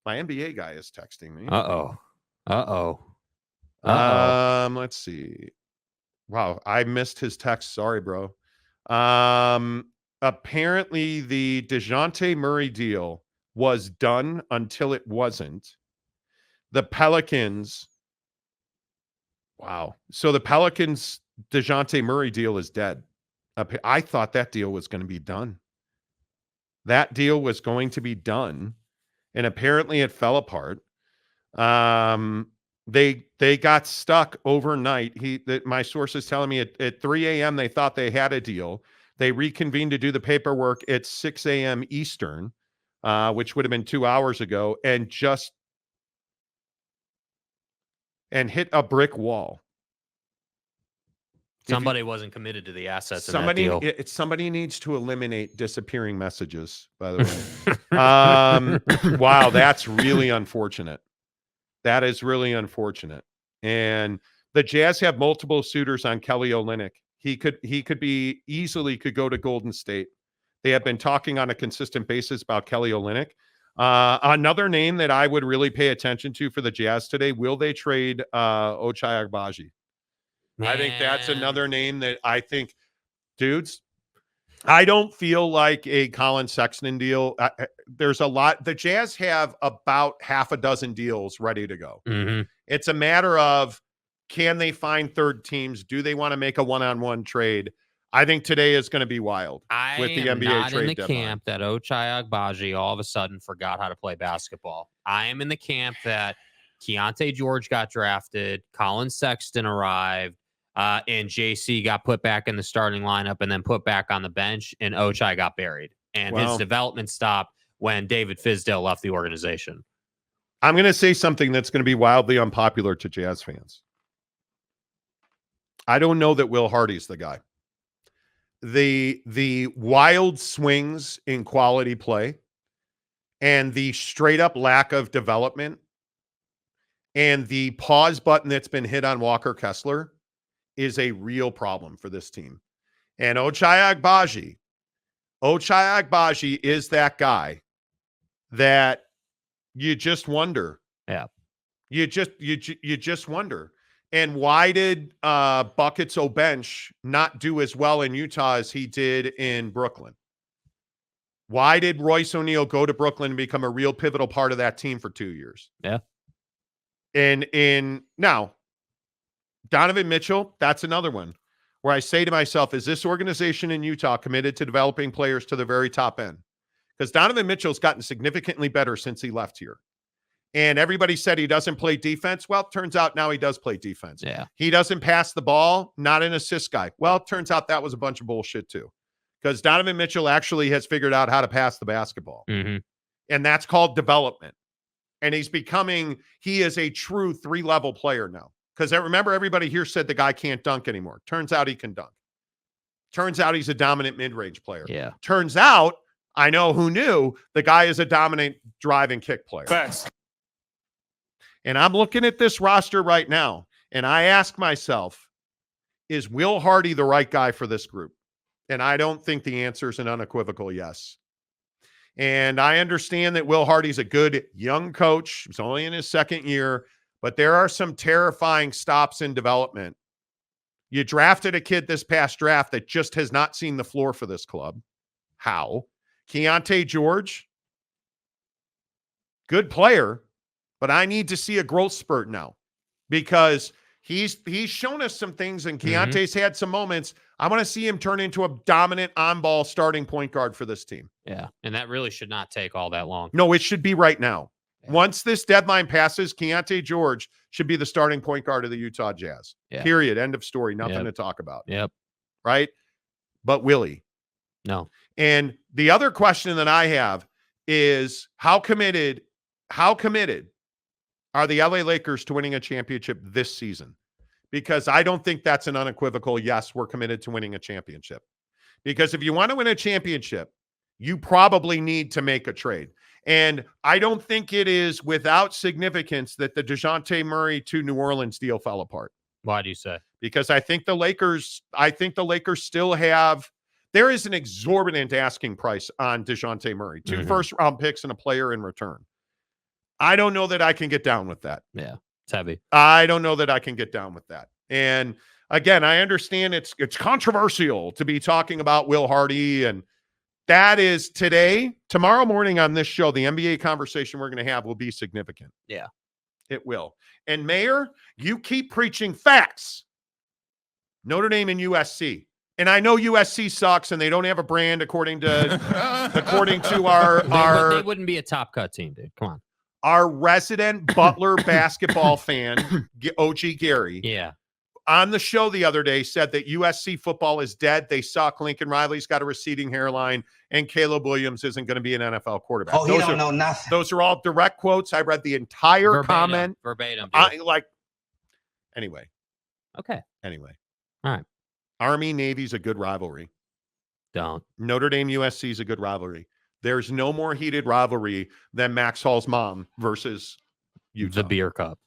My NBA guy is texting me. Uh-oh. Let's see. Wow, I missed his text. Sorry, bro. Apparently the Dejounte Murray deal was done until it wasn't. The Pelicans. Wow. So the Pelicans Dejounte Murray deal is dead. I thought that deal was going to be done. That deal was going to be done, and apparently it fell apart. They got stuck overnight. My source is telling me at 3 a.m. they thought they had a deal. They reconvened to do the paperwork at 6 a.m. Eastern, which would have been 2 hours ago, and hit a brick wall. Somebody wasn't committed to the assets in that deal. Somebody needs to eliminate disappearing messages, by the way. Wow, that's really unfortunate. That is really unfortunate. And the Jazz have multiple suitors on Kelly Olynyk. He could go to Golden State. They have been talking on a consistent basis about Kelly Olynyk. Another name that I would really pay attention to for the Jazz today, will they trade Ochai Agbaji? I think that's another name that I think, dudes, I don't feel like a Colin Sexton deal. There's a lot. The Jazz have about half a dozen deals ready to go. Mm-hmm. It's a matter of, can they find third teams? Do they want to make a one-on-one trade? I think today is going to be wild with the NBA trade deadline. I am not in the camp that Ochai Agbaji all of a sudden forgot how to play basketball. I am in the camp that Keontae George got drafted, Colin Sexton arrived, and JC got put back in the starting lineup and then put back on the bench, and Ochai got buried. And his development stopped when David Fizdale left the organization. I'm going to say something that's going to be wildly unpopular to Jazz fans. I don't know that Will Hardy's the guy. The wild swings in quality play and the straight up lack of development and the pause button that's been hit on Walker Kessler is a real problem for this team. And Ochai Agbaji is that guy that you just wonder. Yeah. You just wonder. And why did Buckets O'Bench not do as well in Utah as he did in Brooklyn? Why did Royce O'Neal go to Brooklyn and become a real pivotal part of that team for 2 years? Yeah. And now, Donovan Mitchell, that's another one where I say to myself, is this organization in Utah committed to developing players to the very top end? Because Donovan Mitchell's gotten significantly better since he left here. And everybody said he doesn't play defense. Well, it turns out now he does play defense. Yeah. He doesn't pass the ball, not an assist guy. Well, it turns out that was a bunch of bullshit too. Because Donovan Mitchell actually has figured out how to pass the basketball. Mm-hmm. And that's called development. And he is a true 3-level player now. Because remember, everybody here said the guy can't dunk anymore. Turns out he can dunk. Turns out he's a dominant mid-range player. Yeah. Turns out, I know who knew, the guy is a dominant drive and kick player. Facts. And I'm looking at this roster right now, and I ask myself, is Will Hardy the right guy for this group? And I don't think the answer is an unequivocal yes. And I understand that Will Hardy's a good young coach. He's only in his second year, but there are some terrifying stops in development. You drafted a kid this past draft that just has not seen the floor for this club. How? Keontae George, good player, but I need to see a growth spurt now because he's shown us some things and Keontae's had some moments. I want to see him turn into a dominant on-ball starting point guard for this team. Yeah, and that really should not take all that long. No, it should be right now. Yeah. Once this deadline passes, Keontae George should be the starting point guard of the Utah Jazz. Yeah. Period. End of story. Nothing to talk about. Yep. Right? But Willie. No. And the other question that I have is how committed are the LA Lakers to winning a championship this season? Because I don't think that's an unequivocal yes, we're committed to winning a championship. Because if you want to win a championship, you probably need to make a trade. And I don't think it is without significance that the Dejounte Murray to New Orleans deal fell apart. Why do you say? Because I think the Lakers still have, there is an exorbitant asking price on Dejounte Murray, 2 first-round picks and a player in return. I don't know that I can get down with that. Yeah, it's heavy. I don't know that I can get down with that. And again, I understand it's controversial to be talking about Will Hardy, and that is tomorrow morning on this show, the NBA conversation we're going to have will be significant. Yeah. It will. And Mayor, you keep preaching facts. Notre Dame and USC. And I know USC sucks and they don't have a brand according to our they wouldn't be a top cut team, dude. Come on. Our resident Butler basketball fan, OG Gary. Yeah. On the show the other day said that USC football is dead. They suck. Lincoln Riley's got a receding hairline, and Caleb Williams isn't going to be an NFL quarterback. Oh, he don't know nothing. Those are all direct quotes. I read the entire comment. Verbatim. Anyway. Okay. Anyway. All right. Army Navy's a good rivalry. Don't. Notre Dame USC is a good rivalry. There's no more heated rivalry than Max Hall's mom versus Utah. The beer cup.